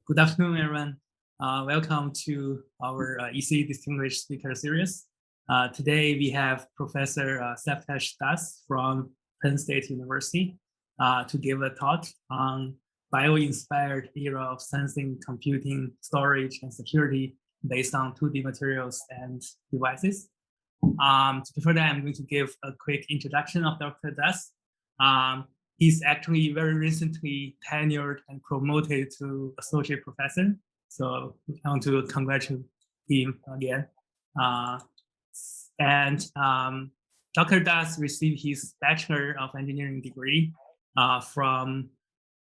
Good afternoon, everyone. Welcome to our EC Distinguished Speaker Series. Today, we have Professor Saptarsh Das from Penn State University to give a talk on bio-inspired era of sensing, computing, storage, and security based on 2D materials and devices. Before that, I'm going to give a quick introduction of Dr. Das. He's actually very recently tenured and promoted to associate professor. So I want to congratulate him again. Dr. Das received his Bachelor of Engineering degree from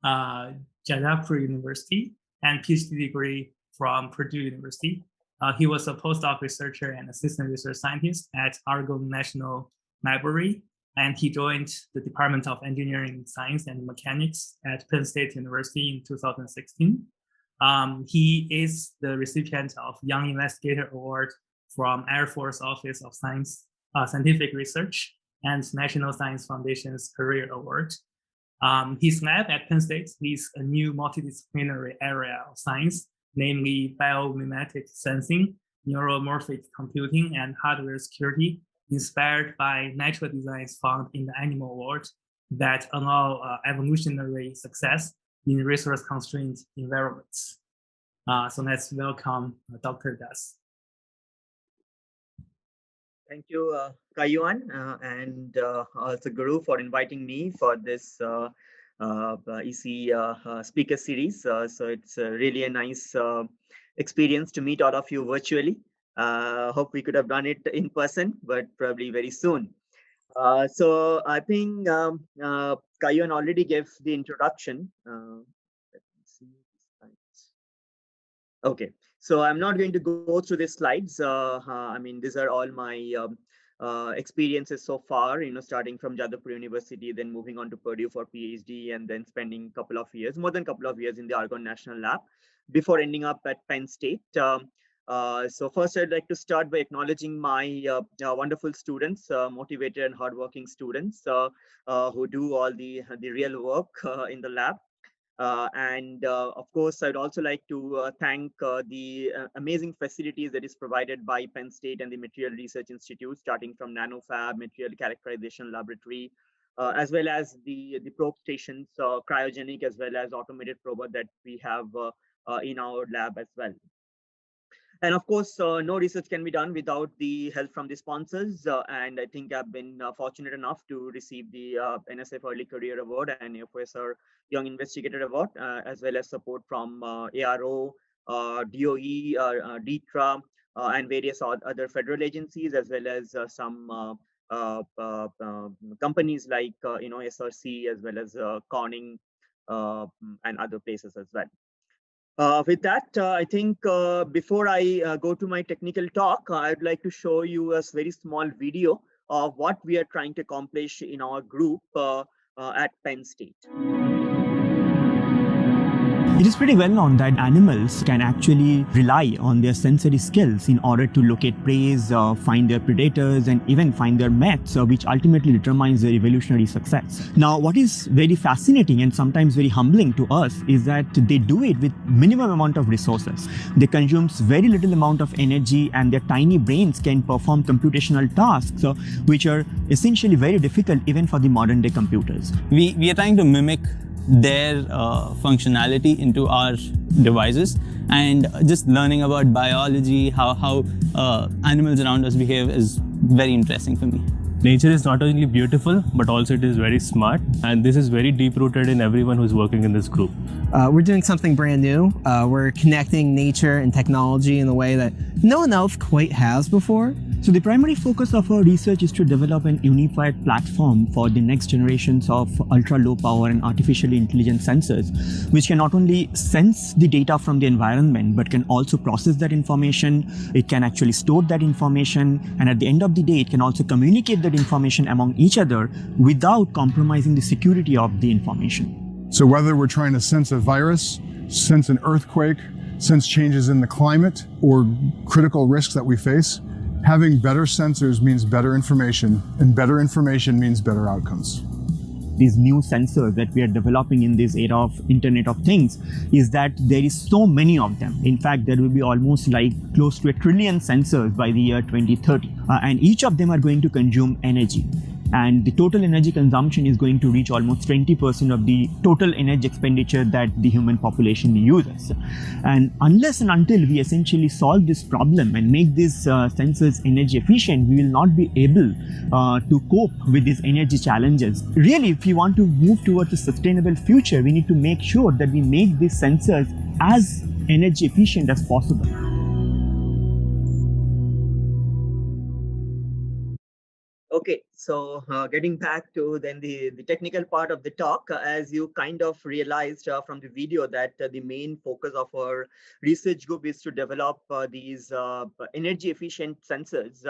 Jadavpur University and PhD degree from Purdue University. He was a postdoc researcher and assistant research scientist at Argonne National Library, and he joined the Department of Engineering, Science, and Mechanics at Penn State University in 2016. He is the recipient of Young Investigator Award from Air Force Office of Scientific Research and National Science Foundation's Career Award. His lab at Penn State leads a new multidisciplinary area of science, namely biomimetic sensing, neuromorphic computing, and hardware security, inspired by natural designs found in the animal world that allow evolutionary success in resource-constrained environments. So let's welcome Dr. Das. Thank you, Kayuan, and also Guru for inviting me for this EC speaker series. So it's really a nice experience to meet all of you virtually. Hope we could have done it in person, but probably very soon. So I think Kayuan already gave the introduction. Let me see the slides. Okay, so I'm not going to go through the slides. I mean, these are all my experiences so far, starting from Jadavpur University, then moving on to Purdue for PhD, and then spending more than a couple of years in the Argonne National Lab before ending up at Penn State. So first, I'd like to start by acknowledging my wonderful students, motivated and hardworking students who do all the real work in the lab. Of course, I'd also like to thank the amazing facilities that is provided by Penn State and the Material Research Institute, starting from NanoFab, Material Characterization Laboratory, as well as the probe stations, cryogenic as well as automated prober that we have in our lab as well. And of course, no research can be done without the help from the sponsors. And I think I've been fortunate enough to receive the NSF Early Career Award and AFOSR Young Investigator Award, as well as support from ARO, DOE, DTRA, and various other federal agencies, as well as some companies like SRC, as well as Corning and other places as well. With that, I think before I go to my technical talk, I'd like to show you a very small video of what we are trying to accomplish in our group at Penn State. It is pretty well known that animals can actually rely on their sensory skills in order to locate prey, find their predators, and even find their mates, which ultimately determines their evolutionary success. Now, what is very fascinating and sometimes very humbling to us is that they do it with minimum amount of resources. They consume very little amount of energy, and their tiny brains can perform computational tasks, which are essentially very difficult even for the modern day computers. We are trying to mimic their functionality into our devices, and just learning about biology, how animals around us behave is very interesting for me. Nature is not only beautiful, but also it is very smart, and this is very deep-rooted in everyone who's working in this group. We're doing something brand new. We're connecting nature and technology in a way that no one else quite has before. So the primary focus of our research is to develop an unified platform for the next generations of ultra-low power and artificially intelligent sensors, which can not only sense the data from the environment, but can also process that information. It can actually store that information, and at the end of the day, it can also communicate that information among each other without compromising the security of the information. So whether we're trying to sense a virus, sense an earthquake, sense changes in the climate, or critical risks that we face, having better sensors means better information, and better information means better outcomes. these new sensors that we are developing in this era of Internet of Things is that there is so many of them. In fact, there will be almost like close to 1 trillion sensors by the year 2030, and each of them are going to consume energy. And the total energy consumption is going to reach almost 20% of the total energy expenditure that the human population uses. And unless and until we essentially solve this problem and make these sensors energy efficient, we will not be able to cope with these energy challenges. Really, if we want to move towards a sustainable future, we need to make sure that we make these sensors as energy efficient as possible. Okay, so getting back to then the technical part of the talk, as you kind of realized from the video that the main focus of our research group is to develop these energy efficient sensors,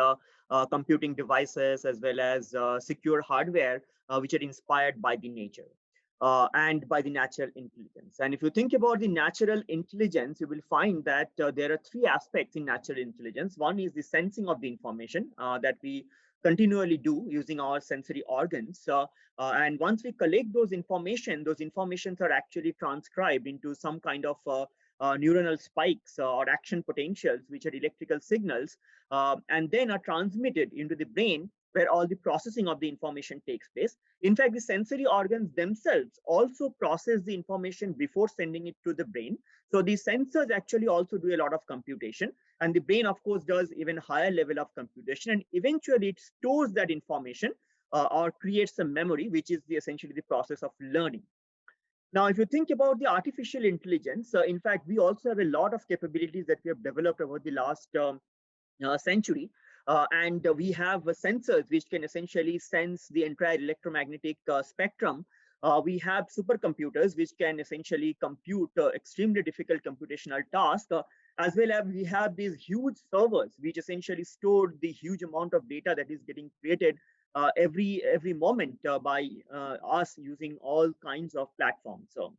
computing devices, as well as secure hardware, which are inspired by the nature. And by the natural intelligence. And if you think about the natural intelligence, you will find that there are three aspects in natural intelligence. One is the sensing of the information that we continually do using our sensory organs. And once we collect those informations are actually transcribed into some kind of neuronal spikes or action potentials, which are electrical signals, and then are transmitted into the brain, where all the processing of the information takes place. In fact, the sensory organs themselves also process the information before sending it to the brain. So the sensors actually also do a lot of computation, and the brain, of course, does even higher level of computation, and eventually it stores that information or creates a memory, which is essentially the process of learning. Now, if you think about the artificial intelligence, in fact, we also have a lot of capabilities that we have developed over the last century. And we have sensors which can essentially sense the entire electromagnetic spectrum. We have supercomputers which can essentially compute extremely difficult computational tasks, as well as we have these huge servers which essentially store the huge amount of data that is getting created every moment by us using all kinds of platforms. So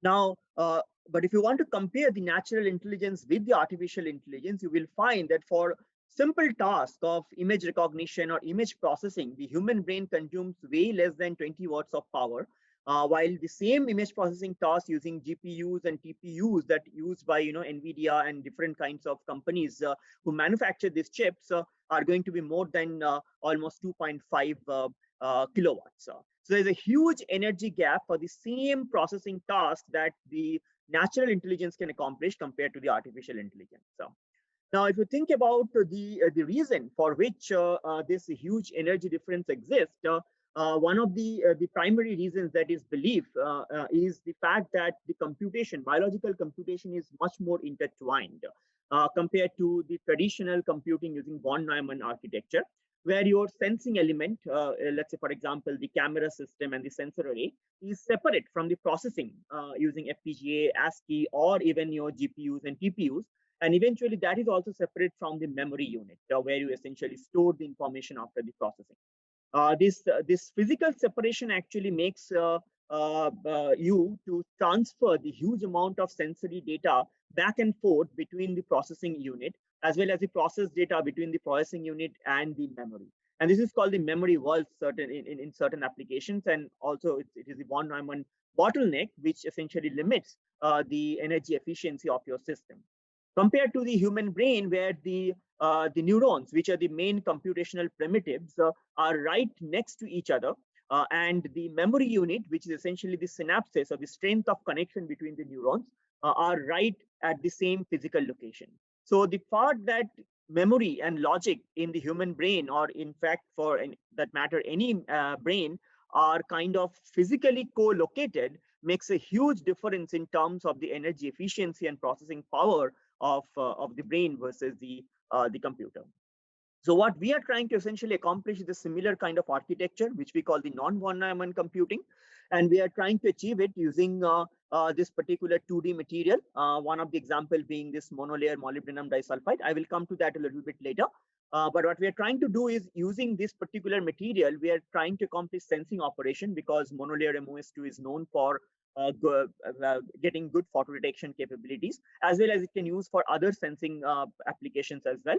now, but if you want to compare the natural intelligence with the artificial intelligence, you will find that for simple task of image recognition or image processing, the human brain consumes way less than 20 watts of power, while the same image processing task using GPUs and TPUs that used by NVIDIA and different kinds of companies who manufacture these chips are going to be more than almost 2.5 kilowatts. So there's a huge energy gap for the same processing task that the natural intelligence can accomplish compared to the artificial intelligence. So now, if you think about the reason for which this huge energy difference exists, one of the primary reasons that is believed is the fact that the biological computation is much more intertwined compared to the traditional computing using von Neumann architecture, where your sensing element, let's say, for example, the camera system and the sensor array, is separate from the processing using FPGA, ASCII, or even your GPUs and TPUs. And eventually that is also separate from the memory unit, where you essentially store the information after the processing. This physical separation actually makes you to transfer the huge amount of sensory data back and forth between the processing unit, as well as the process data between the processing unit and the memory. And this is called the memory vault in certain applications. And also it is the von Neumann bottleneck, which essentially limits the energy efficiency of your system. Compared to the human brain, where the neurons, which are the main computational primitives, are right next to each other, and the memory unit, which is essentially the synapses or the strength of connection between the neurons, are right at the same physical location. So the part that memory and logic in the human brain, or in fact, for that matter, any brain, are kind of physically co-located, makes a huge difference in terms of the energy efficiency and processing power of the brain versus the computer. So what we are trying to essentially accomplish is a similar kind of architecture, which we call the non-von Neumann computing, and we are trying to achieve it using this particular 2D material. One of the example being this monolayer molybdenum disulfide. I will come to that a little bit later. But what we are trying to do is, using this particular material, we are trying to accomplish sensing operation, because monolayer MOS2 is known for getting good photo detection capabilities, as well as it can use for other sensing applications as well.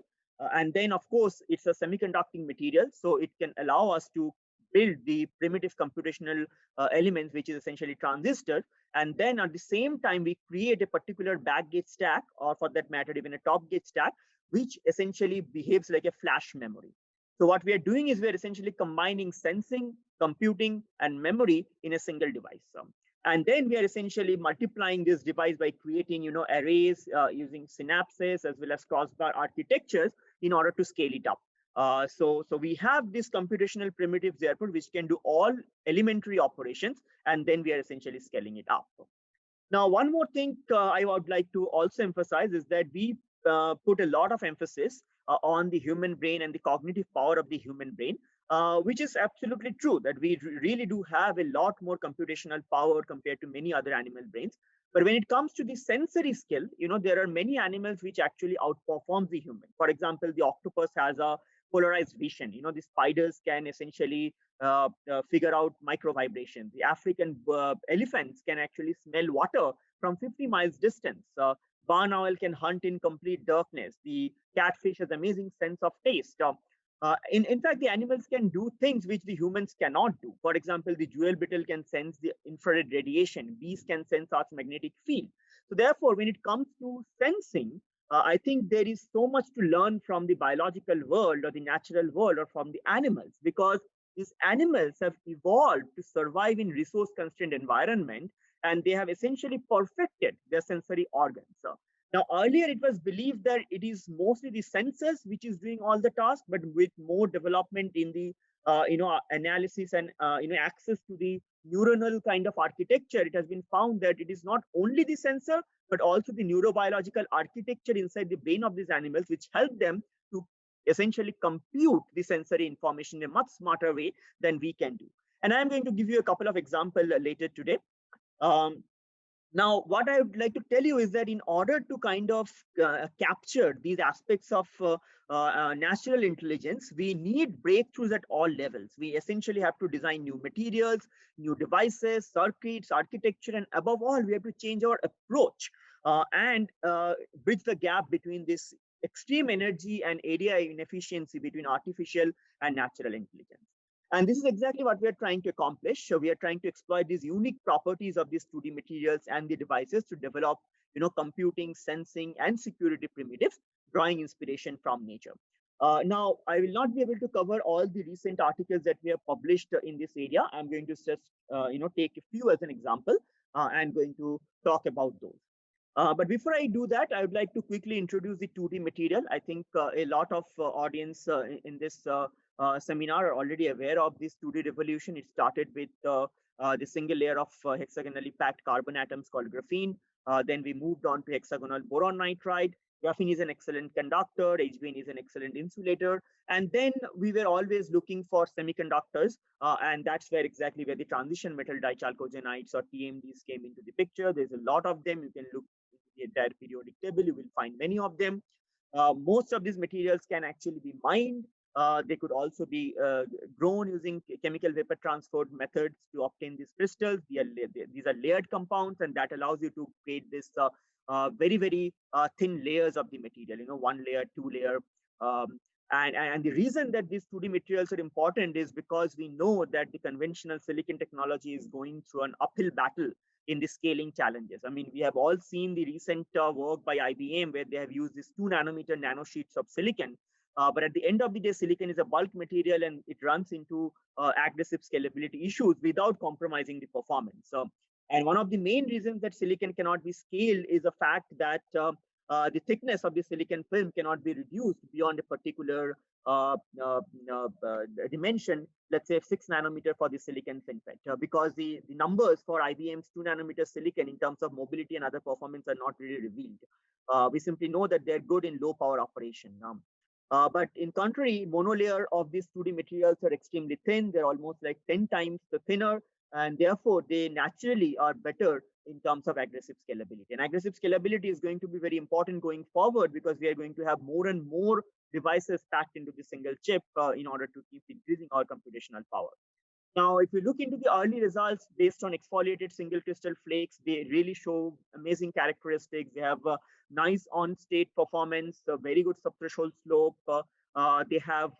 And then, of course, it's a semiconducting material, so it can allow us to build the primitive computational elements, which is essentially transistors. And then at the same time, we create a particular backgate stack, or for that matter, even a top gate stack, which essentially behaves like a flash memory. So what we are doing is we're essentially combining sensing, computing, and memory in a single device. And then we are essentially multiplying this device by creating, arrays using synapses as well as crossbar architectures in order to scale it up. So we have this computational primitives therefore, which can do all elementary operations, and then we are essentially scaling it up. Now, one more thing I would like to also emphasize is that we put a lot of emphasis on the human brain and the cognitive power of the human brain, which is absolutely true, that we really do have a lot more computational power compared to many other animal brains. But when it comes to the sensory skill, there are many animals which actually outperform the human. For example, the octopus has a polarized vision. The spiders can essentially figure out micro vibrations. The African elephants can actually smell water from 50 miles distance. Barn owl can hunt in complete darkness. The catfish has amazing sense of taste. In fact, the animals can do things which the humans cannot do. For example, the jewel beetle can sense the infrared radiation. Bees can sense Earth's magnetic field. So therefore, when it comes to sensing, I think there is so much to learn from the biological world or the natural world or from the animals, because these animals have evolved to survive in resource-constrained environment, and they have essentially perfected their sensory organs. Now, earlier it was believed that it is mostly the sensors which is doing all the tasks, but with more development in the analysis and access to the neuronal kind of architecture, it has been found that it is not only the sensor, but also the neurobiological architecture inside the brain of these animals, which help them to essentially compute the sensory information in a much smarter way than we can do. And I'm going to give you a couple of examples later today. Now, what I would like to tell you is that in order to kind of capture these aspects of natural intelligence, we need breakthroughs at all levels. We essentially have to design new materials, new devices, circuits, architecture, and above all, we have to change our approach and bridge the gap between this extreme energy and area inefficiency between artificial and natural intelligence. And this is exactly what we are trying to accomplish. So we are trying to exploit these unique properties of these 2D materials and the devices to develop, computing, sensing, and security primitives, drawing inspiration from nature. Now, I will not be able to cover all the recent articles that we have published in this area. I'm going to just, take a few as an example and going to talk about those. But before I do that, I would like to quickly introduce the 2D material. I think a lot of audience in this seminar are already aware of this 2D revolution. It started with the single layer of hexagonally packed carbon atoms called graphene. Then we moved on to hexagonal boron nitride. Graphene is an excellent conductor. HBN is an excellent insulator. And then we were always looking for semiconductors. And that's exactly where the transition metal dichalcogenides or TMDs came into the picture. There's a lot of them. You can look into the entire periodic table. You will find many of them. Most of these materials can actually be mined. They could also be grown using chemical vapor transfer methods to obtain these crystals. These are layered compounds, and that allows you to create this very, very thin layers of the material, 1 layer, 2 layer. And the reason that these 2D materials are important is because we know that the conventional silicon technology is going through an uphill battle in the scaling challenges. I mean, we have all seen the recent work by IBM where they have used these 2 nanometer nanosheets of silicon. But at the end of the day, silicon is a bulk material and it runs into aggressive scalability issues without compromising the performance. And one of the main reasons that silicon cannot be scaled is the fact that the thickness of the silicon film cannot be reduced beyond a particular dimension, let's say 6 nanometer for the silicon FinFET, because the numbers for IBM's 2 nanometer silicon in terms of mobility and other performance are not really revealed. We simply know that they're good in low power operation. But in contrary, monolayer of these 2D materials are extremely thin. They're almost like 10 times the thinner, and therefore they naturally are better in terms of aggressive scalability. And aggressive scalability is going to be very important going forward because we are going to have more and more devices packed into the single chip in order to keep increasing our computational power. Now, if you look into the early results based on exfoliated single crystal flakes, they really show amazing characteristics. They have nice on-state performance, a very good subthreshold slope, They have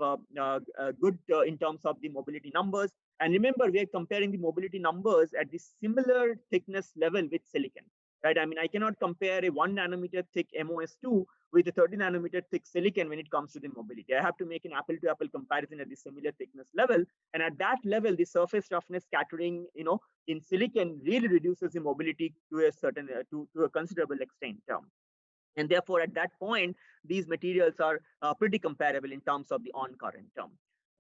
good in terms of the mobility numbers. And remember, we are comparing the mobility numbers at the similar thickness level with silicon, right? I mean, I cannot compare a 1 nanometer thick MOS2 with a 30 nanometer thick silicon when it comes to the mobility. I have to make an apple to apple comparison at the similar thickness level. And at that level, the surface roughness scattering, in silicon really reduces the mobility to a certain, to a considerable extent. And therefore, at that point, these materials are pretty comparable in terms of the on current term.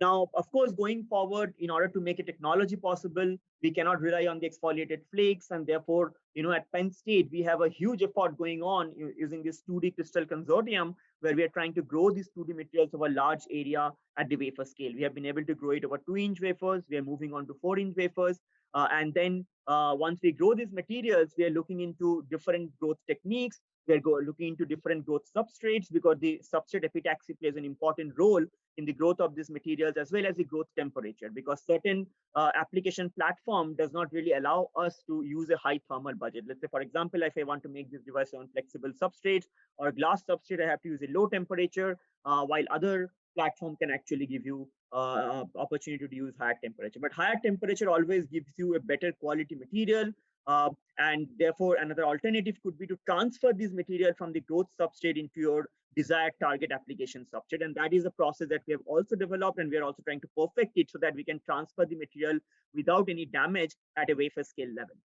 Now, of course, going forward, in order to make a technology possible, we cannot rely on the exfoliated flakes. And therefore, at Penn State, we have a huge effort going on using this 2D crystal consortium, where we are trying to grow these 2D materials over a large area at the wafer scale. We have been able to grow it over 2-inch wafers. We are moving on to 4-inch wafers. And then once we grow these materials, we are looking into different growth techniques. We're looking into different growth substrates, because the substrate epitaxy plays an important role in the growth of these materials, as well as the growth temperature, because certain application platform does not really allow us to use a high thermal budget. Let's say, for example, if I want to make this device on flexible substrates or glass substrate, I have to use a low temperature, while other platform can actually give you opportunity to use higher temperature. But higher temperature always gives you a better quality material. And therefore, another alternative could be to transfer this material from the growth substrate into your desired target application substrate. And that is a process that we have also developed, and we are also trying to perfect it so that we can transfer the material without any damage at a wafer scale level.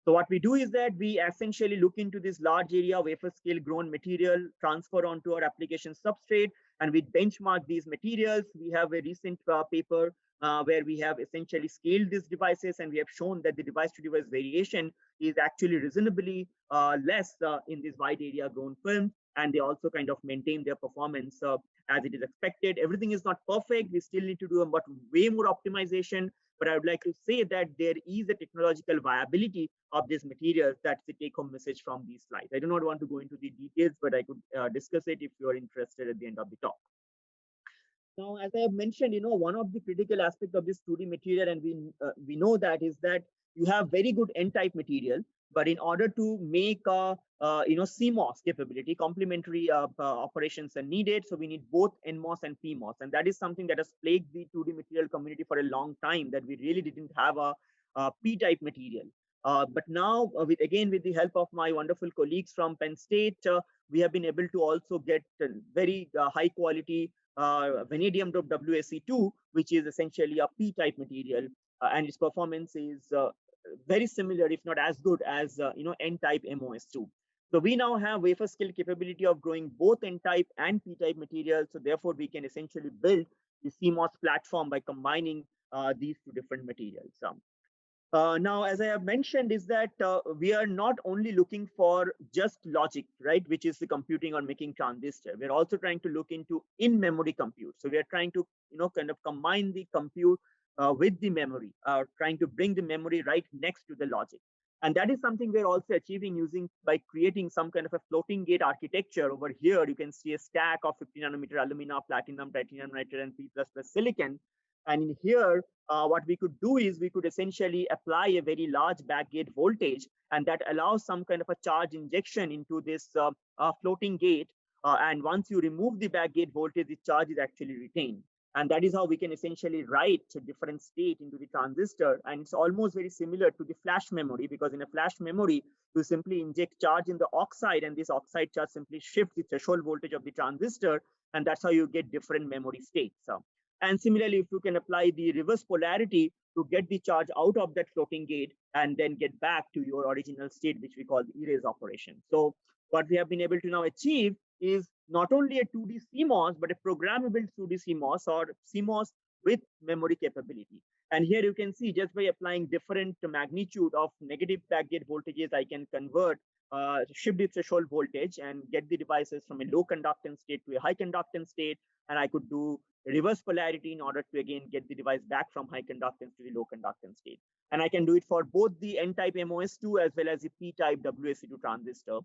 So what we do is that we essentially look into this large area wafer scale grown material, transfer onto our application substrate, and we benchmark these materials. We have a recent paper where we have essentially scaled these devices, and we have shown that the device to device variation is actually reasonably less in this wide area grown film, and they also kind of maintain their performance as it is expected. Everything is not perfect. We still need to do way more optimization, but I would like to say that there is a technological viability of these materials. That's the take home message from these slides. I do not want to go into the details, but I could discuss it if you are interested at the end of the talk. Now, as I have mentioned, one of the critical aspects of this 2D material, and we know that, is that you have very good N-type material, but in order to make CMOS capability, complementary operations are needed. So we need both NMOS and PMOS, and that is something that has plagued the 2D material community for a long time, that we really didn't have a P-type material. But now, with the help of my wonderful colleagues from Penn State, we have been able to also get very high quality vanadium doped WSE2, which is essentially a P-type material, and its performance is very similar, if not as good as N-type MOS2. So we now have wafer scale capability of growing both N-type and P-type materials. So therefore, we can essentially build the CMOS platform by combining these two different materials. Now, as I have mentioned, is that we are not only looking for just logic, right, which is the computing or making transistor. We're also trying to look into in-memory compute. So we are trying to, kind of combine the compute with the memory, trying to bring the memory right next to the logic. And that is something we're also achieving by creating some kind of a floating gate architecture. Over here, you can see a stack of 50 nanometer alumina, platinum, titanium nitride, and P++ silicon. And in here, what we could do is we could essentially apply a very large backgate voltage, and that allows some kind of a charge injection into this floating gate. And once you remove the backgate voltage, the charge is actually retained. And that is how we can essentially write a different state into the transistor. And it's almost very similar to the flash memory, because in a flash memory, you simply inject charge in the oxide, and this oxide charge simply shifts the threshold voltage of the transistor. And that's how you get different memory states. And similarly, if you can apply the reverse polarity to get the charge out of that floating gate and then get back to your original state, which we call the erase operation. So what we have been able to now achieve is not only a 2D CMOS, but a programmable 2D CMOS, or CMOS with memory capability. And here you can see, just by applying different magnitude of negative backgate voltages, I can convert, shift the threshold voltage and get the devices from a low conductance state to a high conductance state. And I could do reverse polarity in order to, again, get the device back from high conductance to the low conductance state. And I can do it for both the N-type MOS2 as well as the P-type WSE2 transistor.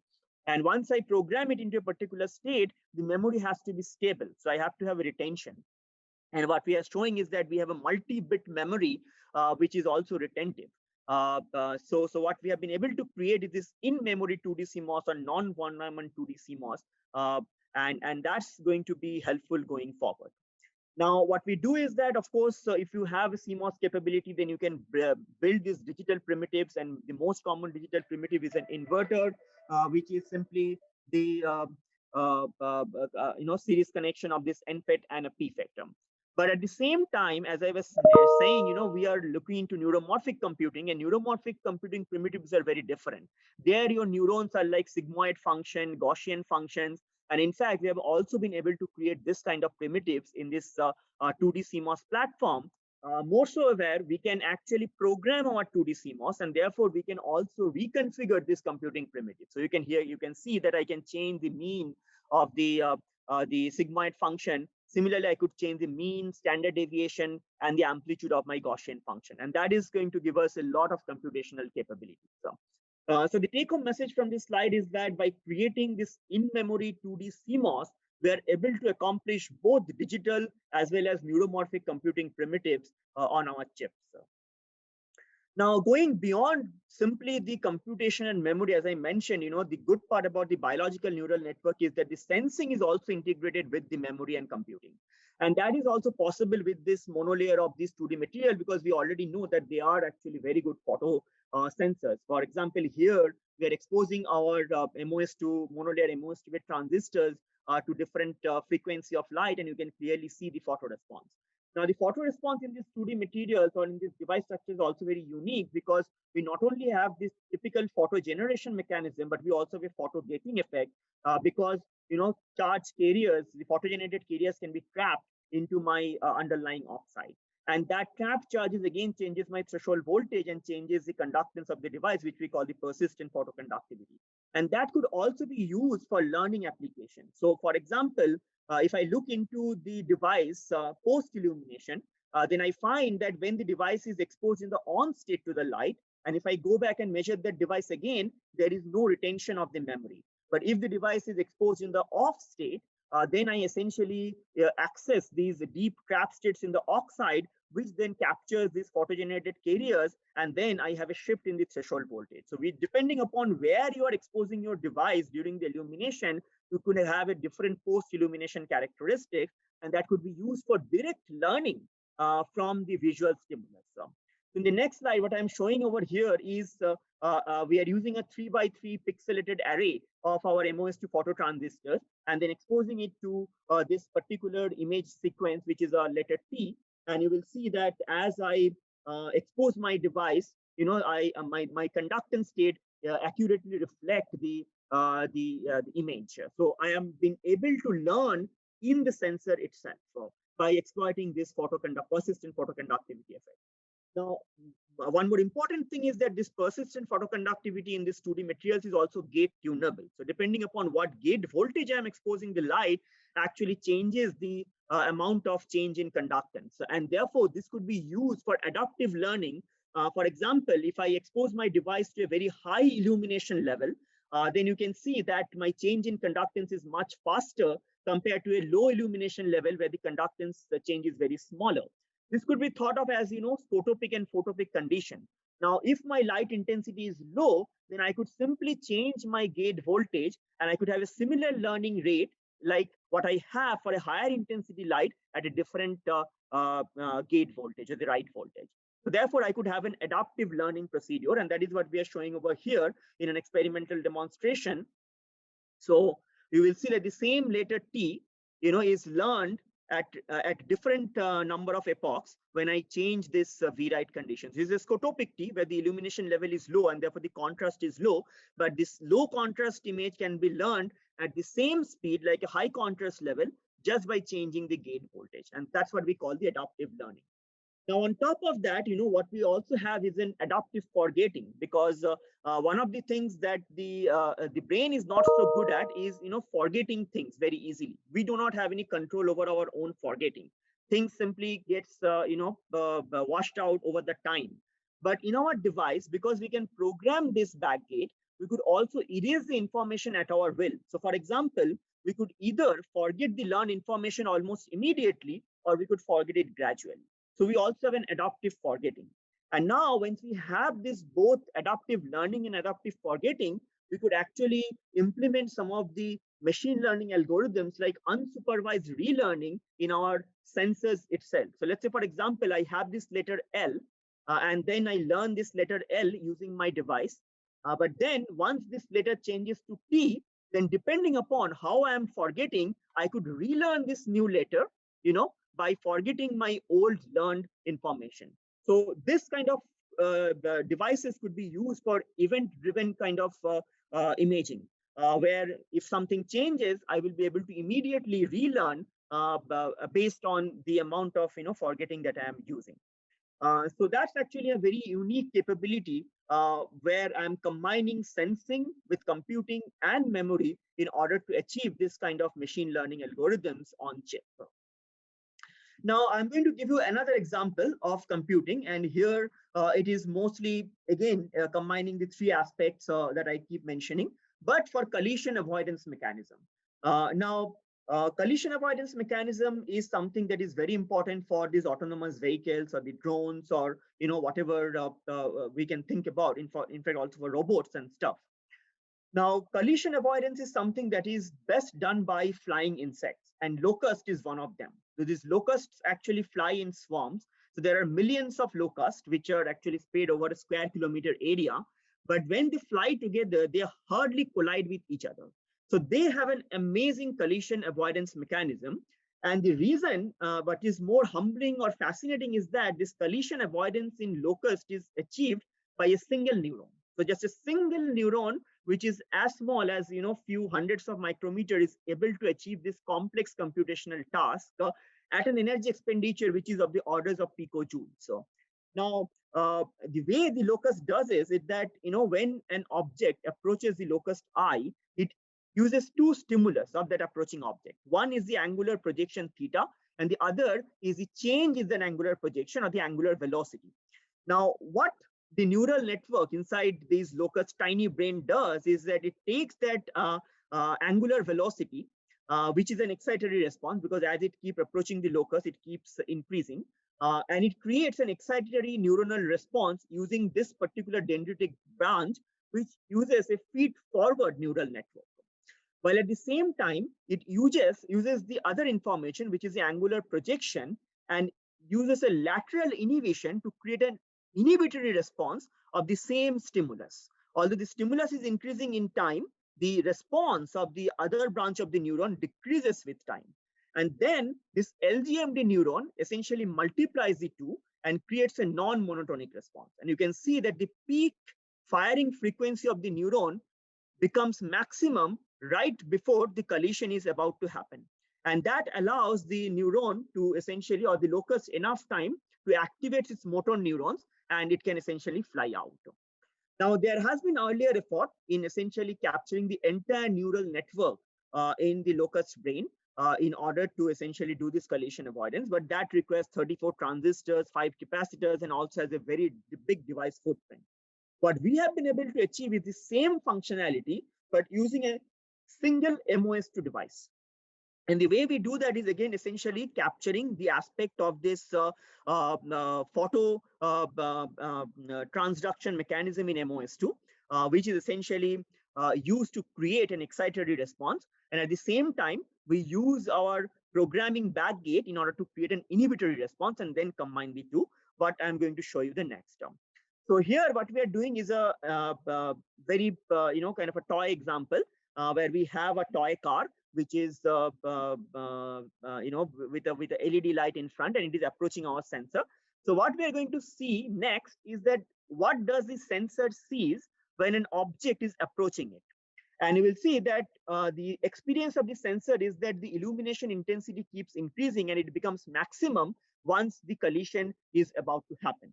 And once I program it into a particular state, the memory has to be stable. So I have to have a retention. And what we are showing is that we have a multi-bit memory, which is also retentive. So what we have been able to create is this in-memory 2D CMOS or non-von Neumann 2D CMOS. and that's going to be helpful going forward. Now, what we do is that, of course, if you have a CMOS capability, then you can build these digital primitives, and the most common digital primitive is an inverter, which is simply the series connection of this NFET and a PFET. But at the same time, as I was saying, we are looking into neuromorphic computing, and neuromorphic computing primitives are very different. There, your neurons are like sigmoid function, Gaussian functions. And in fact, we have also been able to create this kind of primitives in this 2D CMOS platform. More so where we can actually program our 2D CMOS, and therefore we can also reconfigure this computing primitive. So you can see that I can change the mean of the sigmoid function. Similarly, I could change the mean, standard deviation, and the amplitude of my Gaussian function. And that is going to give us a lot of computational capability. So the take-home message from this slide is that by creating this in-memory 2D CMOS, we are able to accomplish both digital as well as neuromorphic computing primitives on our chips. Now, going beyond simply the computation and memory, as I mentioned, the good part about the biological neural network is that the sensing is also integrated with the memory and computing. And that is also possible with this monolayer of this 2D material, because we already know that they are actually very good photo sensors. For example, here we are exposing our MOS2 monolayer MOS2 transistors to different frequency of light, and you can clearly see the photo response. Now, the photo response in these 2D materials or in this device structure is also very unique, because we not only have this typical photo generation mechanism, but we also have a photo gating effect, because charge carriers, the photo generated carriers, can be trapped into my underlying oxide. And that trapped charges again changes my threshold voltage and changes the conductance of the device, which we call the persistent photoconductivity. And that could also be used for learning applications. So for example, if I look into the device post-illumination, then I find that when the device is exposed in the on state to the light, and if I go back and measure that device again, there is no retention of the memory. But if the device is exposed in the off state, then I essentially access these deep trap states in the oxide, which then captures these photogenerated carriers, and then I have a shift in the threshold voltage. So depending upon where you are exposing your device during the illumination, you could have a different post-illumination characteristics, and that could be used for direct learning from the visual stimulus. In the next slide, what I'm showing over here is we are using a 3x3 pixelated array of our MOS2 phototransistors, and then exposing it to this particular image sequence, which is a letter T. And you will see that as I expose my device, my conductance state accurately reflect the image. So I am being able to learn in the sensor itself by exploiting this persistent photoconductivity effect. Now, one more important thing is that this persistent photoconductivity in this 2D materials is also gate tunable. So depending upon what gate voltage I'm exposing the light actually changes the amount of change in conductance. And therefore, this could be used for adaptive learning. For example, if I expose my device to a very high illumination level, then you can see that my change in conductance is much faster compared to a low illumination level where the conductance change is very smaller. This could be thought of as, photopic and photopic condition. Now, if my light intensity is low, then I could simply change my gate voltage, and I could have a similar learning rate like what I have for a higher intensity light at a different gate voltage or the right voltage. So therefore, I could have an adaptive learning procedure, and that is what we are showing over here in an experimental demonstration. So you will see that the same letter T, is learned at different number of epochs when I change this V-right conditions. This is a scotopic T where the illumination level is low and therefore the contrast is low, but this low contrast image can be learned at the same speed like a high contrast level just by changing the gate voltage, and that's what we call the adaptive learning. Now, on top of that, what we also have is an adaptive forgetting, because one of the things that the brain is not so good at is, forgetting things very easily. We do not have any control over our own forgetting. Things simply gets, washed out over the time. But in our device, because we can program this backgate, we could also erase the information at our will. So for example, we could either forget the learned information almost immediately, or we could forget it gradually. So we also have an adaptive forgetting. And now once we have this both adaptive learning and adaptive forgetting, we could actually implement some of the machine learning algorithms like unsupervised relearning in our sensors itself. So let's say, for example, I have this letter L, and then I learn this letter L using my device. But then once this letter changes to T, then depending upon how I am forgetting, I could relearn this new letter, by forgetting my old learned information. So this kind of devices could be used for event-driven kind of imaging, where if something changes, I will be able to immediately relearn based on the amount of forgetting that I am using. So that's actually a very unique capability where I'm combining sensing with computing and memory in order to achieve this kind of machine learning algorithms on chip. Now, I'm going to give you another example of computing, and here it is mostly, again, combining the three aspects that I keep mentioning, but for collision avoidance mechanism. Collision avoidance mechanism is something that is very important for these autonomous vehicles or the drones or whatever we can think about, in fact also for robots and stuff. Now, collision avoidance is something that is best done by flying insects, and locust is one of them. So these locusts actually fly in swarms. So there are millions of locusts which are actually spread over a square kilometer area. But when they fly together, they hardly collide with each other. So they have an amazing collision avoidance mechanism. And the reason what is more humbling or fascinating is that this collision avoidance in locust is achieved by a single neuron. So just a single neuron, which is as small as few hundreds of micrometer, is able to achieve this complex computational task at an energy expenditure which is of the orders of picojoules. So now the way the locust does is that when an object approaches the locust eye, it uses two stimulus of that approaching object. One is the angular projection theta, and the other is the change in the angular projection or the angular velocity. Now, what the neural network inside these locust tiny brain does is that it takes that angular velocity, which is an excitatory response, because as it keeps approaching the locust, it keeps increasing, and it creates an excitatory neuronal response using this particular dendritic branch, which uses a feed-forward neural network. While at the same time, it uses the other information, which is the angular projection, and uses a lateral inhibition to create an inhibitory response of the same stimulus. Although the stimulus is increasing in time, the response of the other branch of the neuron decreases with time. And then this LGMD neuron essentially multiplies the two and creates a non-monotonic response. And you can see that the peak firing frequency of the neuron becomes maximum right before the collision is about to happen. And that allows the neuron to essentially, or the locust, enough time to activate its motor neurons, and it can essentially fly out. Now, there has been earlier effort in essentially capturing the entire neural network in the locust brain in order to essentially do this collision avoidance, but that requires 34 transistors, 5 capacitors, and also has a very big device footprint. What we have been able to achieve is the same functionality, but using a single MOS2 device. And the way we do that is, again, essentially capturing the aspect of this photo transduction mechanism in MOS2, which is essentially used to create an excitatory response. And at the same time, we use our programming backgate in order to create an inhibitory response and then combine the two, what I'm going to show you the next term. So here, what we are doing is a very, kind of a toy example where we have a toy car, which is, with a LED light in front, and it is approaching our sensor. So what we are going to see next is that what does the sensor sees when an object is approaching it. And you will see that the experience of the sensor is that the illumination intensity keeps increasing and it becomes maximum once the collision is about to happen.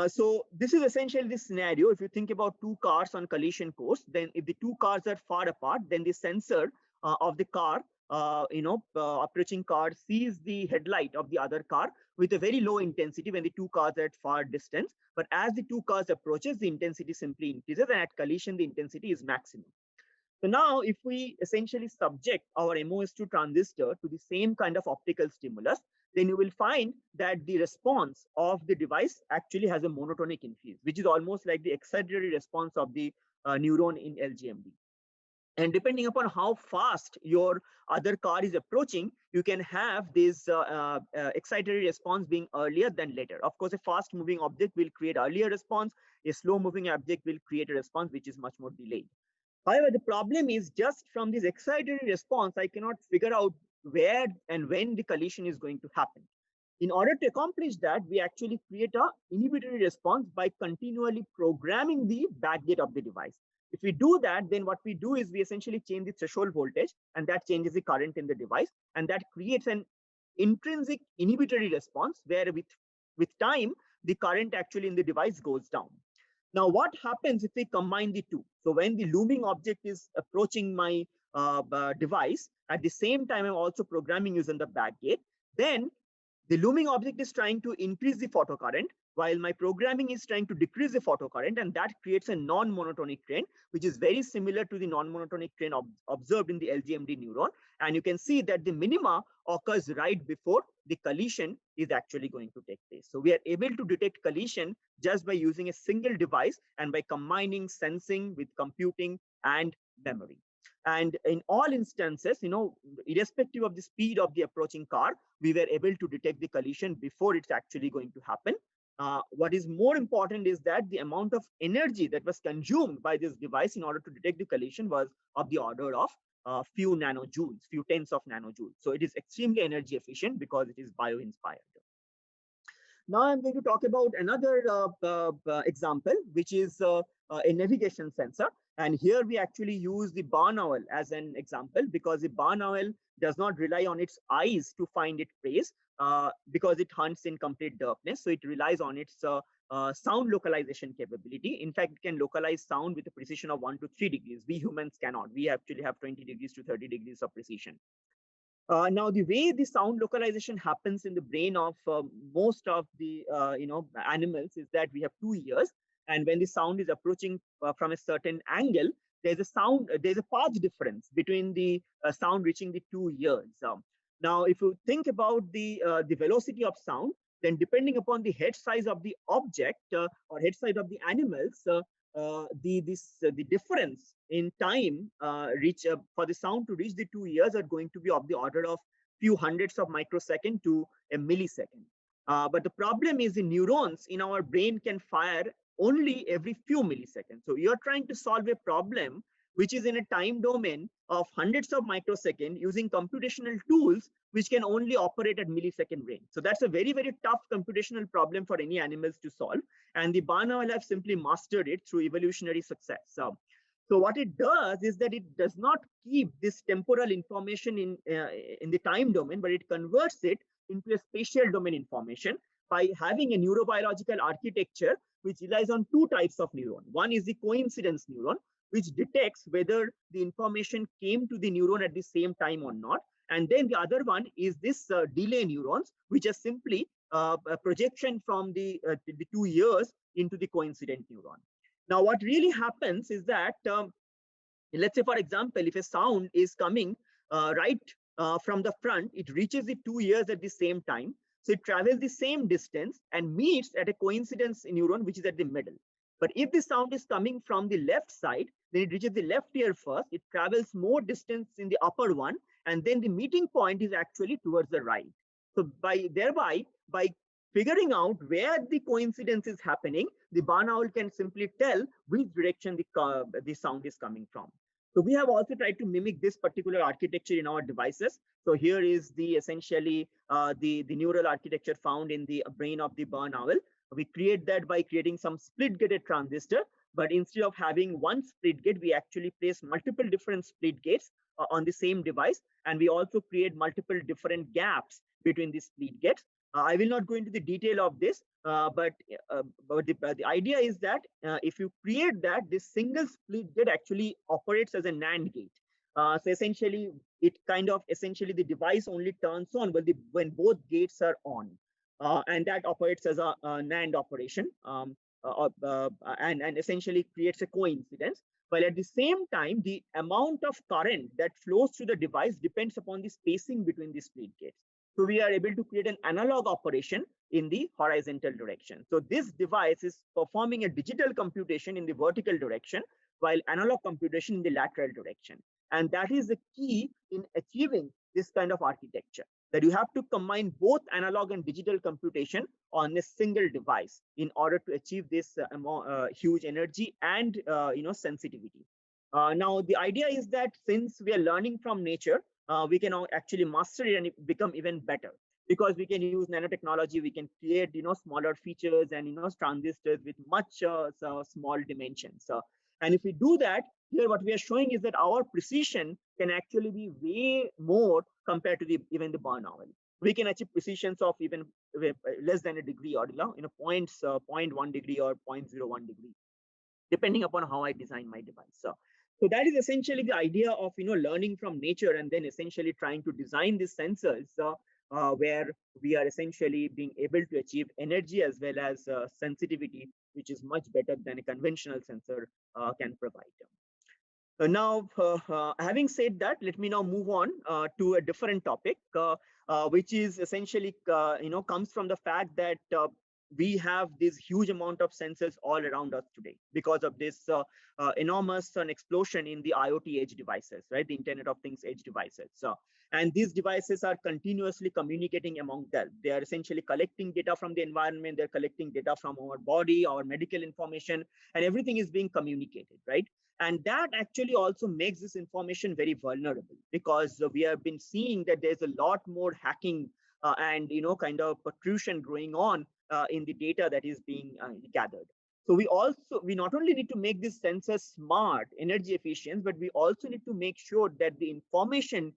So this is essentially the scenario. If you think about two cars on collision course, then if the two cars are far apart, then the sensor of the car, approaching car sees the headlight of the other car with a very low intensity when the two cars are at far distance. But as the two cars approaches, the intensity simply increases, and at collision, the intensity is maximum. So now, if we essentially subject our MOS2 transistor to the same kind of optical stimulus, then you will find that the response of the device actually has a monotonic increase, which is almost like the excitatory response of the neuron in LGMD. And depending upon how fast your other car is approaching, you can have this excitatory response being earlier than later. Of course, a fast moving object will create earlier response. A slow moving object will create a response which is much more delayed. However, the problem is just from this excitatory response, I cannot figure out where and when the collision is going to happen. In order to accomplish that, we actually create a inhibitory response by continually programming the backgate of the device. If we do that, then what we do is we essentially change the threshold voltage, and that changes the current in the device, and that creates an intrinsic inhibitory response where with time, the current actually in the device goes down. Now, what happens if we combine the two? So when the looming object is approaching my device, at the same time, I'm also programming using the backgate, then the looming object is trying to increase the photocurrent, while my programming is trying to decrease the photocurrent, and that creates a non-monotonic trend, which is very similar to the non-monotonic trend observed in the LGMD neuron. And you can see that the minima occurs right before the collision is actually going to take place. So we are able to detect collision just by using a single device and by combining sensing with computing and memory. And in all instances, irrespective of the speed of the approaching car, we were able to detect the collision before it's actually going to happen. What is more important is that the amount of energy that was consumed by this device in order to detect the collision was of the order of few nanojoules, few tens of nanojoules. So it is extremely energy efficient because it is bio-inspired. Now I'm going to talk about another example, which is a navigation sensor. And here we actually use the barn owl as an example, because the barn owl does not rely on its eyes to find its prey, because it hunts in complete darkness. So it relies on its sound localization capability. In fact, it can localize sound with a precision of 1 to 3 degrees. We humans cannot. We actually have 20 degrees to 30 degrees of precision. Now, the way the sound localization happens in the brain of most of the animals is that we have 2 ears, and when the sound is approaching from a certain angle, there's a path difference between the sound reaching the 2 ears. Now, if you think about the velocity of sound, then depending upon the head size of the object or head size of the animals, the difference in time for the sound to reach the 2 ears are going to be of the order of few hundreds of microsecond to a millisecond. But the problem is the neurons in our brain can fire only every few milliseconds. So you're trying to solve a problem which is in a time domain of hundreds of microseconds using computational tools which can only operate at millisecond range. So that's a very, very tough computational problem for any animals to solve. And the barn owl have simply mastered it through evolutionary success. So what it does is that it does not keep this temporal information in the time domain, but it converts it into a spatial domain information by having a neurobiological architecture which relies on 2 types of neuron. One is the coincidence neuron, which detects whether the information came to the neuron at the same time or not. And then the other one is this delay neurons, which are simply a projection from the 2 ears into the coincident neuron. Now, what really happens is that, let's say, for example, if a sound is coming right from the front, it reaches the 2 ears at the same time. So it travels the same distance and meets at a coincidence neuron, which is at the middle. But if the sound is coming from the left side, then it reaches the left ear first. It travels more distance in the upper one, and then the meeting point is actually towards the right. So by figuring out where the coincidence is happening, the barn owl can simply tell which direction the sound is coming from. So we have also tried to mimic this particular architecture in our devices. So here is essentially the neural architecture found in the brain of the barn owl. We create that by creating some split-gated transistor, but instead of having one split gate, we actually place multiple different split gates on the same device, and we also create multiple different gaps between the split gates. I will not go into the detail of this, but the idea is that if you create that, this single split gate actually operates as a NAND gate. So essentially, the device only turns on when both gates are on. And that operates as a NAND operation and essentially creates a coincidence. While at the same time, the amount of current that flows through the device depends upon the spacing between the split gates. So we are able to create an analog operation in the horizontal direction. So this device is performing a digital computation in the vertical direction, while analog computation in the lateral direction. And that is the key in achieving this kind of architecture, that you have to combine both analog and digital computation on a single device in order to achieve this huge energy and sensitivity. Now, the idea is that since we are learning from nature, we can actually master it and become even better, because we can use nanotechnology, we can create smaller features and transistors with much small dimensions. And if we do that, here what we are showing is that our precision can actually be way more compared to even the Born owl. We can achieve precisions of even less than a degree, or points 0.1 degree or 0.01 degree, depending upon how I design my device. So that is essentially the idea of learning from nature, and then essentially trying to design these sensors where we are essentially being able to achieve energy as well as sensitivity, which is much better than a conventional sensor can provide. Now, having said that, let me now move on to a different topic, which is essentially, comes from the fact that we have this huge amount of sensors all around us today because of this enormous explosion in the IoT edge devices, right? The Internet of Things edge devices. And these devices are continuously communicating among them. They are essentially collecting data from the environment. They're collecting data from our body, our medical information, and everything is being communicated, right? And that actually also makes this information very vulnerable, because we have been seeing that there's a lot more hacking and kind of protrusion going on in the data that is being gathered. So we not only need to make these sensors smart, energy efficient, but we also need to make sure that the information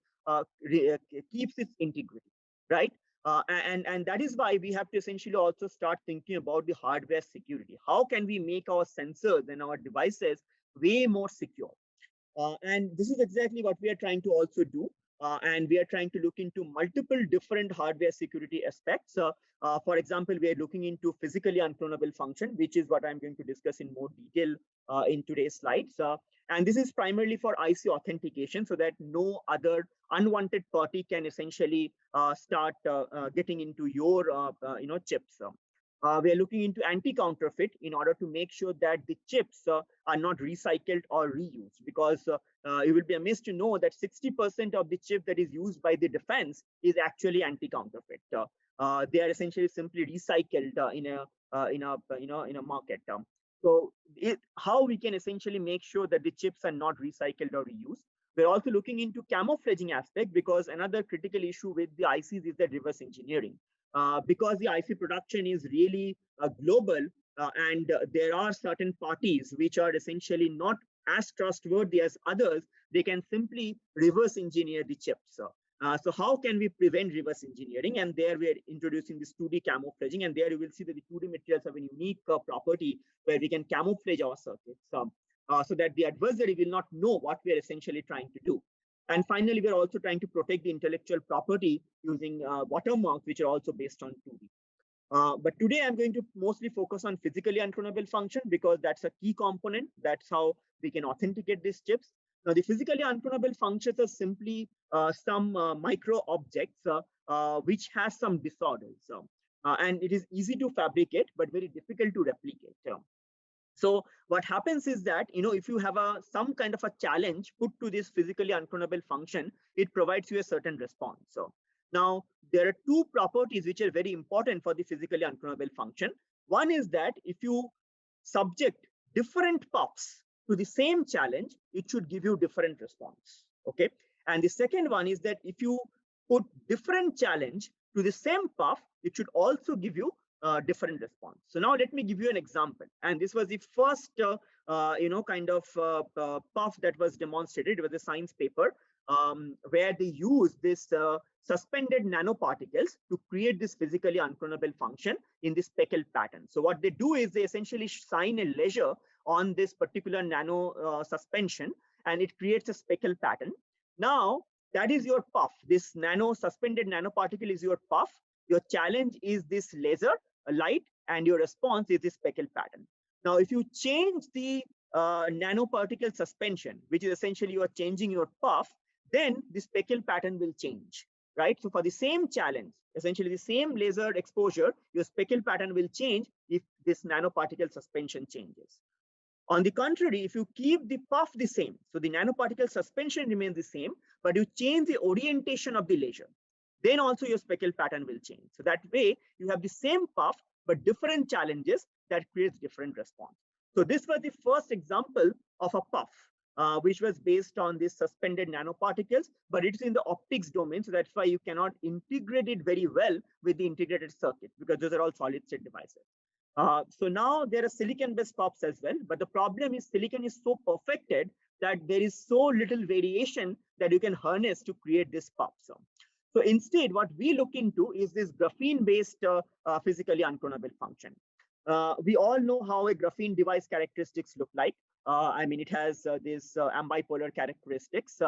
keeps its integrity, right? And that is why we have to essentially also start thinking about the hardware security. How can we make our sensors and our devices way more secure? And this is exactly what we are trying to also do. And we are trying to look into multiple different hardware security aspects. For example, we are looking into physically unclonable function, which is what I'm going to discuss in more detail in today's slides. And this is primarily for IC authentication, so that no other unwanted party can essentially start getting into your chips. We are looking into anti-counterfeit in order to make sure that the chips are not recycled or reused, because you will be amazed to know that 60% of the chip that is used by the defense is actually anti-counterfeit. They are essentially simply recycled in a market. So how we can essentially make sure that the chips are not recycled or reused. We're also looking into camouflaging aspect, because another critical issue with the ICs is the reverse engineering. Because the IC production is really global, and there are certain parties which are essentially not as trustworthy as others, they can simply reverse engineer the chips. So how can we prevent reverse engineering? And there we are introducing this 2D camouflaging, and there you will see that the 2D materials have a unique property where we can camouflage our circuits so that the adversary will not know what we are essentially trying to do. And finally, we're also trying to protect the intellectual property using watermarks, which are also based on 2D. But today I'm going to mostly focus on physically unclonable function, because that's a key component. That's how we can authenticate these chips. Now, the physically unclonable functions are simply some micro objects which has some disorders. And it is easy to fabricate, but very difficult to replicate. So what happens is that, if you have some kind of a challenge put to this physically unclonable function, it provides you a certain response. So now there are two properties which are very important for the physically unclonable function. One is that if you subject different puffs to the same challenge, it should give you different response. Okay. And the second one is that if you put different challenge to the same puff, it should also give you different response. So now let me give you an example. And this was the first, kind of puff that was demonstrated. It was a science paper where they used this suspended nanoparticles to create this physically unclonable function in this speckle pattern. So what they do is they essentially shine a laser on this particular nano suspension, and it creates a speckle pattern. Now that is your puff. This suspended nanoparticle is your puff. Your challenge is this laser light, and your response is this speckle pattern. Now, if you change the nanoparticle suspension, which is essentially you are changing your puff, then the speckle pattern will change, right? So for the same challenge, essentially the same laser exposure, your speckle pattern will change if this nanoparticle suspension changes. On the contrary, if you keep the puff the same, so the nanoparticle suspension remains the same, but you change the orientation of the laser, then also your speckle pattern will change. So that way you have the same puff, but different challenges that creates different response. So this was the first example of a puff, which was based on these suspended nanoparticles, but it's in the optics domain. So that's why you cannot integrate it very well with the integrated circuit, because those are all solid state devices. So now there are silicon-based puffs as well, but the problem is silicon is so perfected that there is so little variation that you can harness to create this puff. So instead, what we look into is this graphene-based physically unclonable function. We all know how a graphene device characteristics look like. I mean, it has this ambipolar characteristics,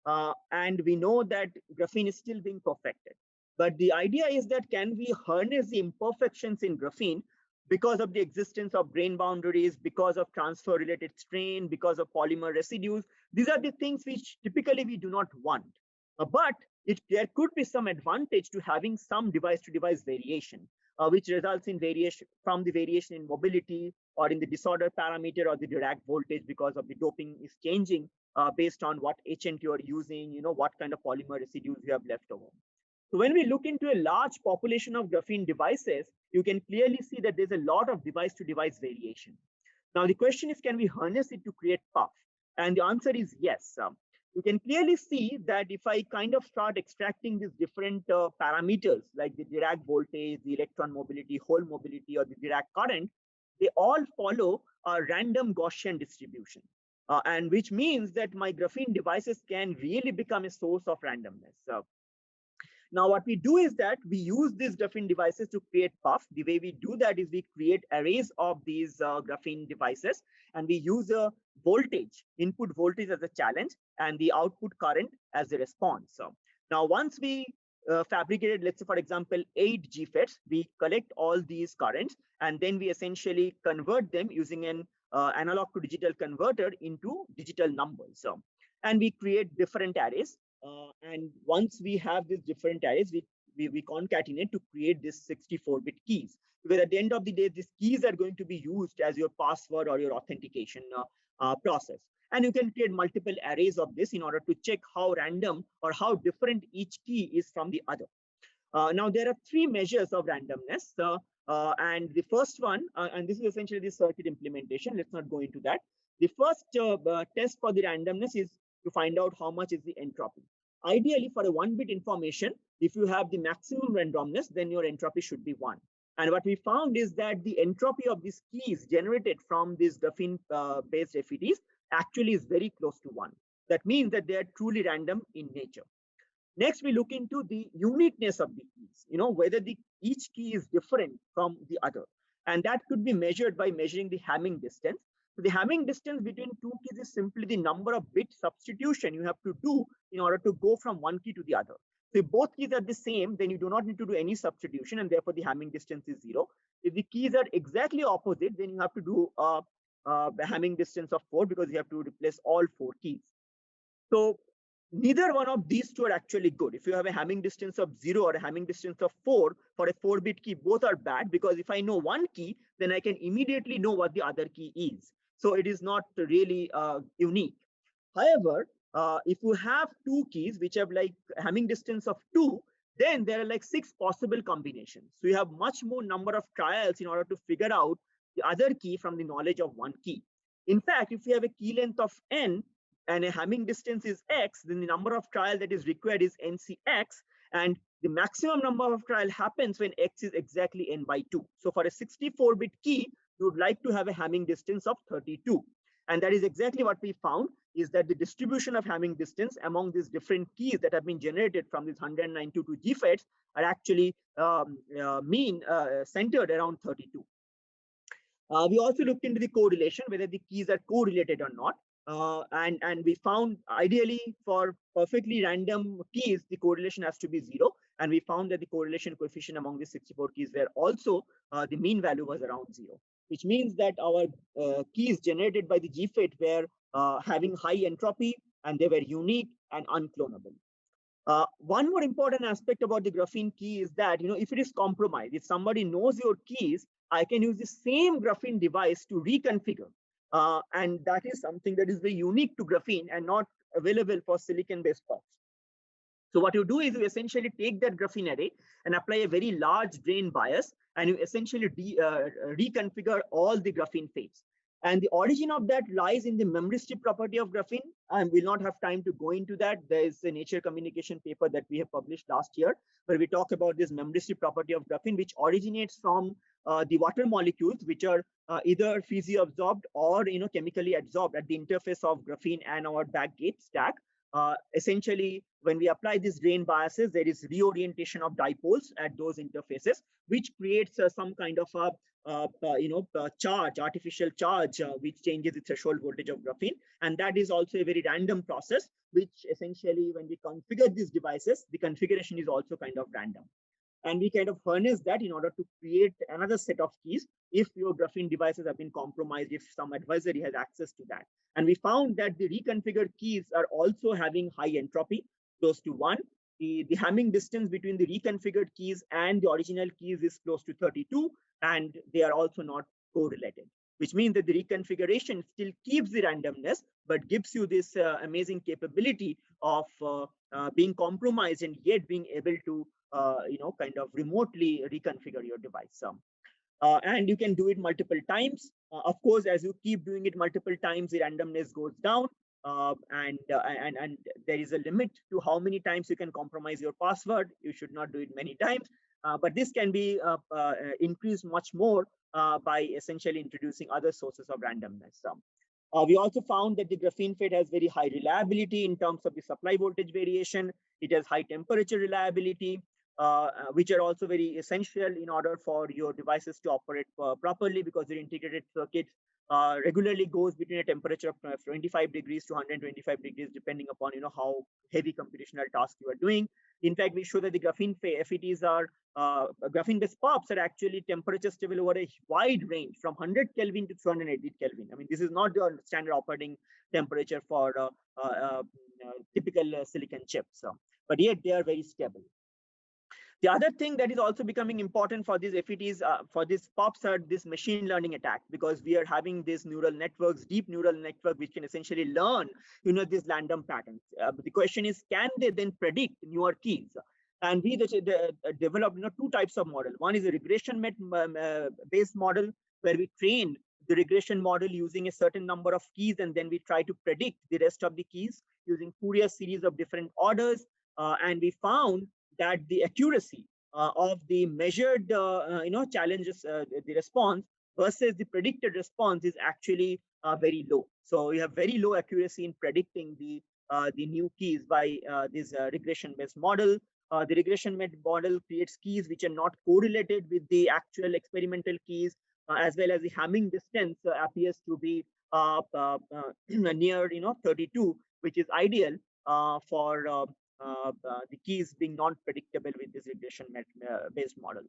and we know that graphene is still being perfected. But the idea is that can we harness the imperfections in graphene because of the existence of grain boundaries, because of transfer-related strain, because of polymer residues? These are the things which typically we do not want. But there could be some advantage to having some device-to-device variation, which results in variation from the variation in mobility or in the disorder parameter or the Dirac voltage, because of the doping is changing based on what HNT you are using, what kind of polymer residues you have left over. So when we look into a large population of graphene devices, you can clearly see that there's a lot of device-to-device variation. Now the question is, can we harness it to create puff? And the answer is yes. You can clearly see that if I kind of start extracting these different parameters like the Dirac voltage, the electron mobility, hole mobility, or the Dirac current, they all follow a random Gaussian distribution. And which means that my graphene devices can really become a source of randomness. Now, what we do is that we use these graphene devices to create puff. The way we do that is we create arrays of these graphene devices, and we use a voltage, input voltage as a challenge, and the output current as a response. So now, once we fabricated, let's say, for example, 8 GFETs, we collect all these currents, and then we essentially convert them using an analog to digital converter into digital numbers. So, and we create different arrays. And once we have these different arrays, we concatenate to create this 64-bit keys. Because at the end of the day, these keys are going to be used as your password or your authentication process. And you can create multiple arrays of this in order to check how random or how different each key is from the other. Now, there are 3 measures of randomness. And the first one, and this is essentially the circuit implementation. Let's not go into that. The first test for the randomness is to find out how much is the entropy. Ideally, for a 1-bit information, if you have the maximum randomness, then your entropy should be 1. And what we found is that the entropy of these keys generated from these graphene-based FETs actually is very close to 1. That means that they are truly random in nature. Next, we look into the uniqueness of the keys, whether each key is different from the other. And that could be measured by measuring the Hamming distance. So the Hamming distance between 2 keys is simply the number of bit substitution you have to do in order to go from one key to the other. So if both keys are the same, then you do not need to do any substitution, and therefore the Hamming distance is 0. If the keys are exactly opposite, then you have to do a Hamming distance of 4, because you have to replace all 4 keys. So neither one of these two are actually good. If you have a Hamming distance of 0 or a Hamming distance of 4 for a 4-bit key, both are bad, because if I know one key, then I can immediately know what the other key is. So it is not really unique. However, if you have 2 keys which have like Hamming distance of 2, then there are like 6 possible combinations. So you have much more number of trials in order to figure out the other key from the knowledge of one key. In fact, if you have a key length of n and a Hamming distance is x, then the number of trial that is required is NCx, and the maximum number of trial happens when x is exactly n by 2. So for a 64-bit key, you would like to have a Hamming distance of 32. And that is exactly what we found, is that the distribution of Hamming distance among these different keys that have been generated from these 192 GFETs are actually centered around 32. We also looked into the correlation, whether the keys are correlated or not. And we found ideally for perfectly random keys, the correlation has to be 0. And we found that the correlation coefficient among the 64 keys were also, the mean value was around 0, which means that our keys generated by the GFET were having high entropy, and they were unique and unclonable. One more important aspect about the graphene key is that, if it is compromised, if somebody knows your keys, I can use the same graphene device to reconfigure. And that is something that is very unique to graphene and not available for silicon-based POPs. So what you do is you essentially take that graphene array and apply a very large drain bias, and you essentially reconfigure all the graphene FETs. And the origin of that lies in the memory strip property of graphene. I will not have time to go into that. There is a Nature Communication paper that we have published last year, where we talk about this memory strip property of graphene, which originates from the water molecules, which are either physio-absorbed or chemically absorbed at the interface of graphene and our backgate stack. Essentially, when we apply these drain biases, there is reorientation of dipoles at those interfaces, which creates some kind of a charge, artificial charge, which changes the threshold voltage of graphene. And that is also a very random process, which essentially, when we configure these devices, the configuration is also kind of random. And we kind of harness that in order to create another set of keys if your graphene devices have been compromised, if some adversary has access to that. And we found that the reconfigured keys are also having high entropy, close to 1. The Hamming distance between the reconfigured keys and the original keys is close to 32, and they are also not correlated, which means that the reconfiguration still keeps the randomness, but gives you this amazing capability of being compromised and yet being able to kind of remotely reconfigure your device. And you can do it multiple times. Of course, as you keep doing it multiple times, the randomness goes down. And there is a limit to how many times you can compromise your password. You should not do it many times. But this can be increased much more by essentially introducing other sources of randomness. We also found that the graphene FET has very high reliability in terms of the supply voltage variation. It has high temperature reliability, which are also very essential in order for your devices to operate properly, because the integrated circuit regularly goes between a temperature of 25 degrees to 125 degrees, depending upon how heavy computational tasks you are doing. In fact, we show that the graphene FETs are graphene-based POPs are actually temperature stable over a wide range from 100 Kelvin to 280 Kelvin. I mean, this is not the standard operating temperature for typical silicon chips, but yet they are very stable. The other thing that is also becoming important for these FETs, for these POPs, are this machine learning attack, because we are having these neural networks, deep neural network, which can essentially learn, these random patterns. But the question is, can they then predict newer keys? And we developed, two types of model. One is a regression based model, where we train the regression model using a certain number of keys, and then we try to predict the rest of the keys using Fourier series of different orders. And we found that the accuracy of the measured, challenges, the response versus the predicted response is actually very low. So we have very low accuracy in predicting the new keys by this regression-based model. The regression-based model creates keys which are not correlated with the actual experimental keys, as well as the Hamming distance appears to be near 32, which is ideal for the keys being non-predictable with this regression-based model.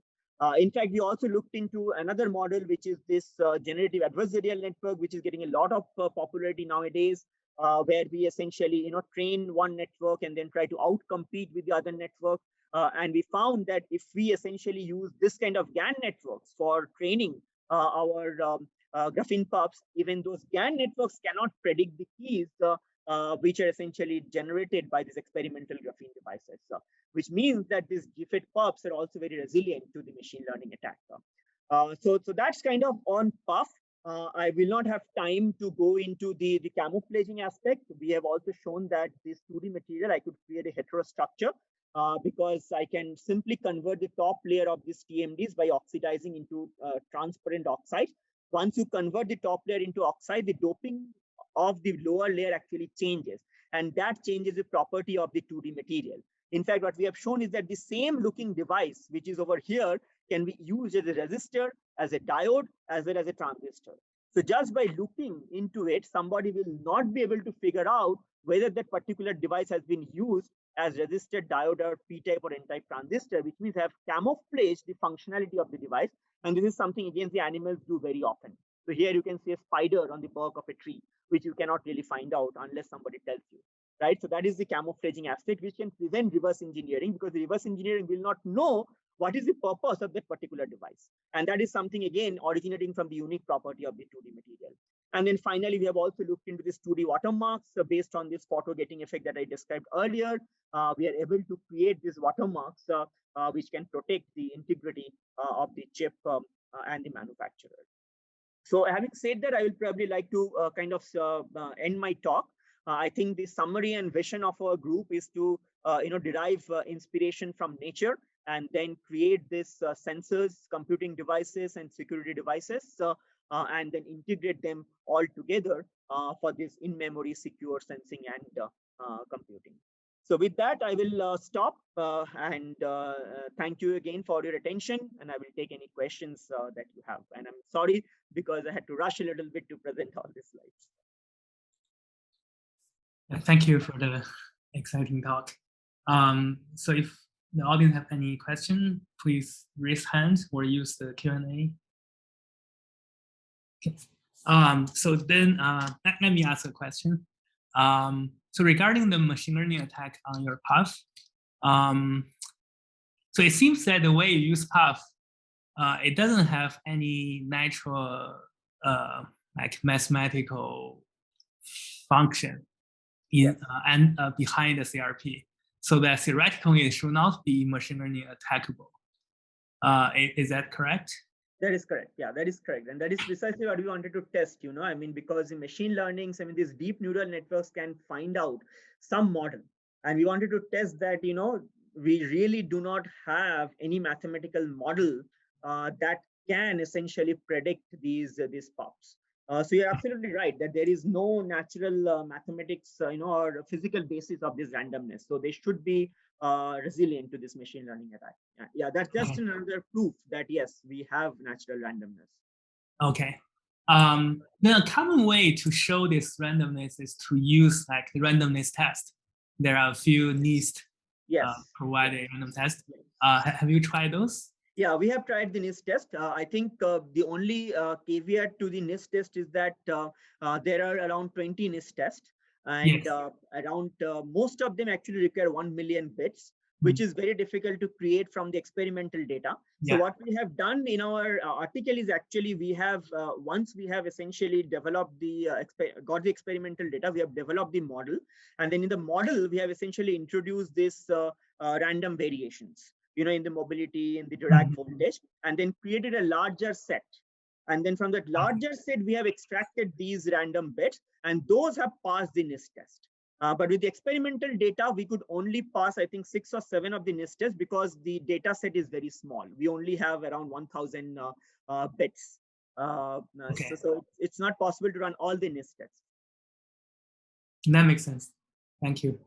In fact, we also looked into another model, which is this generative adversarial network, which is getting a lot of popularity nowadays, where we essentially train one network and then try to outcompete with the other network. And we found that if we essentially use this kind of GAN networks for training our graphene POPs, even those GAN networks cannot predict the keys which are essentially generated by these experimental graphene devices, which means that these GFET POPs are also very resilient to the machine learning attack. So that's kind of on PUF. I will not have time to go into the camouflaging aspect. We have also shown that this 2D material, I could create a heterostructure because I can simply convert the top layer of these TMDs by oxidizing into transparent oxide. Once you convert the top layer into oxide, the doping of the lower layer actually changes, and that changes the property of the 2D material. In fact, what we have shown is that the same looking device, which is over here, can be used as a resistor, as a diode, as well as a transistor. So just by looking into it, somebody will not be able to figure out whether that particular device has been used as resistor, diode, or P-type or N-type transistor, which means have camouflaged the functionality of the device. And this is something, again, the animals do very often. So here you can see a spider on the bark of a tree, which you cannot really find out unless somebody tells you, right? So that is the camouflaging aspect, which can prevent reverse engineering, because the reverse engineering will not know what is the purpose of that particular device. And that is something, again, originating from the unique property of the 2D material. And then finally, we have also looked into this 2D watermarks. So based on this photo getting effect that I described earlier, we are able to create these watermarks which can protect the integrity of the chip and the manufacturer. So having said that, I will probably like to end my talk. I think the summary and vision of our group is to derive inspiration from nature and then create this sensors, computing devices, and security devices, and then integrate them all together for this in-memory secure sensing and computing. So with that, I will stop and thank you again for your attention, and I will take any questions that you have. And I'm sorry because I had to rush a little bit to present all these slides. Thank you for the exciting talk. So if the audience have any question, please raise hand or use the Q&A. Okay. So then let me ask a question. So regarding the machine learning attack on your PUF, so it seems that the way you use PUF, it doesn't have any natural like mathematical function in and behind the CRP. So that theoretically it should not be machine learning attackable. Is that correct? That is correct. Yeah, that is correct. And that is precisely what we wanted to test, I mean, because in machine learning, these deep neural networks can find out some model. And we wanted to test that, we really do not have any mathematical model that can essentially predict these PUFs. So you're absolutely right that there is no natural mathematics, or physical basis of this randomness. So they should be resilient to this machine learning attack. Yeah, that's just another proof that yes, we have natural randomness. Okay. Then a common way to show this randomness is to use like the randomness test. There are a few NIST provided random tests. Have you tried those? Yeah, we have tried the NIST test. I think the only caveat to the NIST test is that there are around 20 NIST tests, and around most of them actually require 1 million bits, which is very difficult to create from the experimental data. So what we have done in our article is actually we have once we have essentially developed the got the experimental data, we have developed the model, and then in the model we have essentially introduced this random variations, in the mobility and the Dirac voltage, and then created a larger set. And then from that larger set, we have extracted these random bits, and those have passed the NIST test. But with the experimental data, we could only pass, I think, 6 or 7 of the NIST tests because the data set is very small. We only have around 1,000 bits. So it's not possible to run all the NIST tests. That makes sense. Thank you.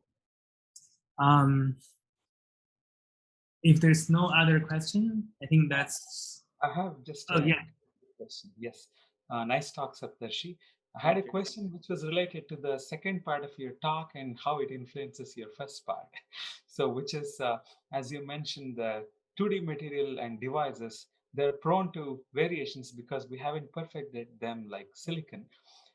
If there's no other question, I think that's. I have just a question. Yes, nice talk, Saptarshi. I had a question which was related to the second part of your talk and how it influences your first part. So, which is, as you mentioned, the 2D material and devices, they're prone to variations because we haven't perfected them like silicon.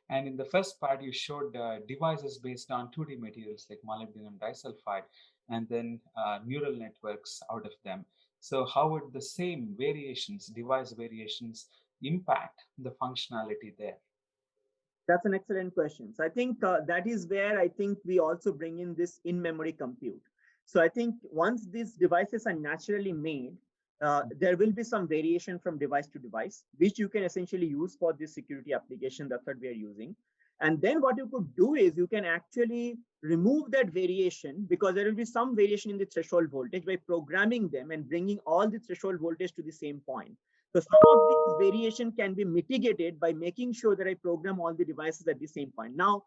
And in the first part, you showed devices based on 2D materials like molybdenum disulfide, and then neural networks out of them. So how would the same variations, device variations, impact the functionality there? That's an excellent question. So I think that is where I think we also bring in this in-memory compute. So I think once these devices are naturally made, there will be some variation from device to device, which you can essentially use for this security application. That's what we are using. And then what you could do is you can actually remove that variation because there will be some variation in the threshold voltage by programming them and bringing all the threshold voltage to the same point. So some of these variation can be mitigated by making sure that I program all the devices at the same point. Now,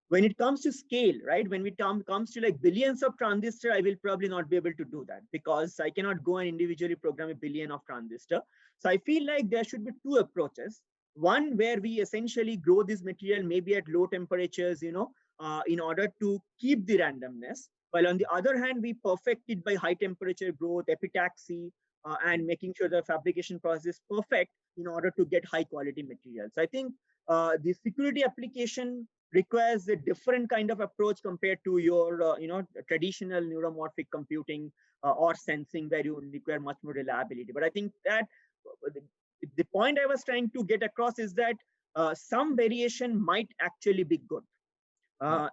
when it comes to scale, right, when it comes to like billions of transistors, I will probably not be able to do that because I cannot go and individually program a billion of transistors. So I feel like there should be 2 approaches. One where we essentially grow this material maybe at low temperatures, in order to keep the randomness. While on the other hand, we perfect it by high temperature growth, epitaxy, and making sure the fabrication process is perfect in order to get high quality materials. So I think the security application requires a different kind of approach compared to your, traditional neuromorphic computing or sensing where you require much more reliability. But I think that the point I was trying to get across is that some variation might actually be good.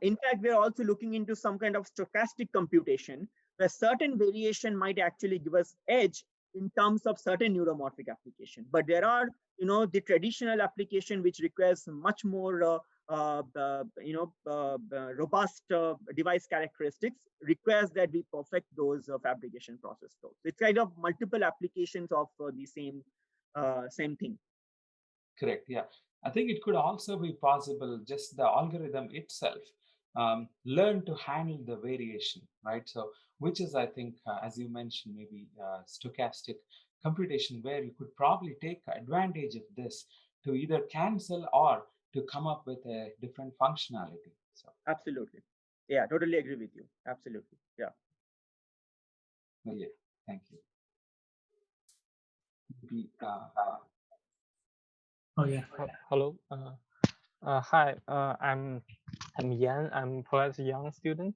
In fact, we're also looking into some kind of stochastic computation where certain variation might actually give us edge in terms of certain neuromorphic application. But there are, the traditional application which requires much more, robust device characteristics requires that we perfect those fabrication process flows. It's kind of multiple applications of the same thing. Correct. Yeah. I think it could also be possible just the algorithm itself learn to handle the variation, right? So, which is, I think, as you mentioned, maybe stochastic computation, where you could probably take advantage of this to either cancel or to come up with a different functionality. So, absolutely. Yeah, totally agree with you. Absolutely. Yeah. Yeah. Thank you. Maybe, Oh yeah. Hello. Hi. I'm Yan. I'm Professor Yang student,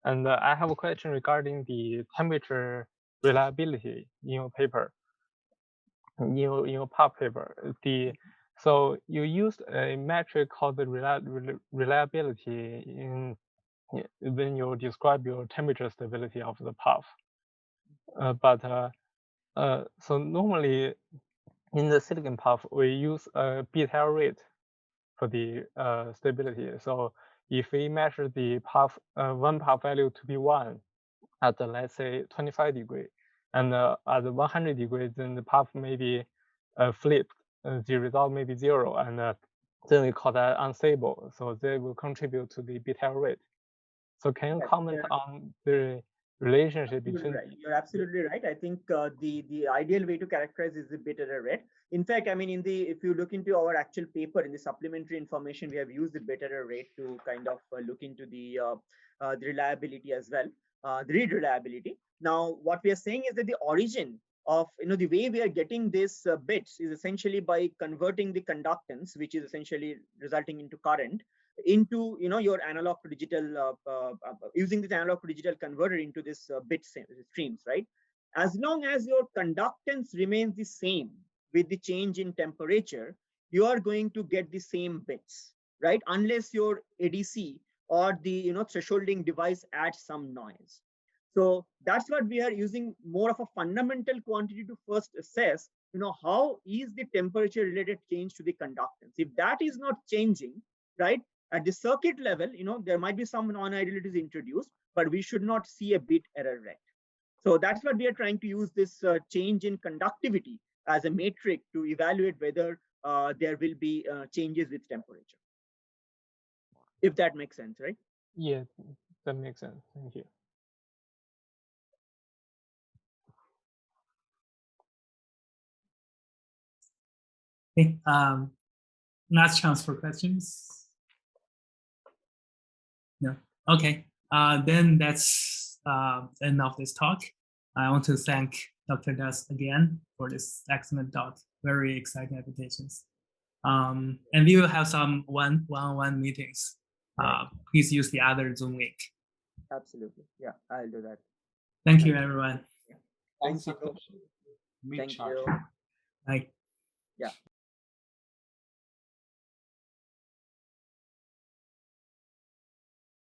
and I have a question regarding the temperature reliability in your paper, in your PUB paper. So you used a metric called the reliability when you describe your temperature stability of the PUF. So normally in the silicon PUF, we use a bit error rate for the stability. So if we measure the PUF, one PUF value to be 1 at, let's say, 25 degree, and at 100 degrees, then the PUF may be flipped. The result may be 0, and then we call that unstable. So they will contribute to the bit error rate. So can you comment on the relationship between? Right. You're absolutely right. I think the ideal way to characterize is the bit error rate. In fact, I mean, if you look into our actual paper in the supplementary information, we have used the bit error rate to kind of look into the reliability as well, the read reliability. Now, what we are saying is that the origin of the way we are getting this bits is essentially by converting the conductance, which is essentially resulting into current, into your analog to digital, using this analog to digital converter into this bit streams, right? As long as your conductance remains the same with the change in temperature, you are going to get the same bits, right? Unless your ADC or the thresholding device adds some noise. So that's what we are using, more of a fundamental quantity to first assess, how is the temperature related change to the conductance. If that is not changing, right, at the circuit level, there might be some non-idealities introduced, but we should not see a bit error rate. So that's what we are trying to use this change in conductivity as a metric to evaluate whether there will be changes with temperature. If that makes sense, right? Yeah, that makes sense. Thank you. Okay. Last chance for questions. No. Okay. Then that's the end of this talk. I want to thank Dr. Das again for this excellent talk. Very exciting applications. And we will have some one-on-one meetings. Please use the other Zoom link. Absolutely. Yeah, I'll do that. Thank you, everyone. Thanks. Thank you. Meet shortly. Bye. Yeah.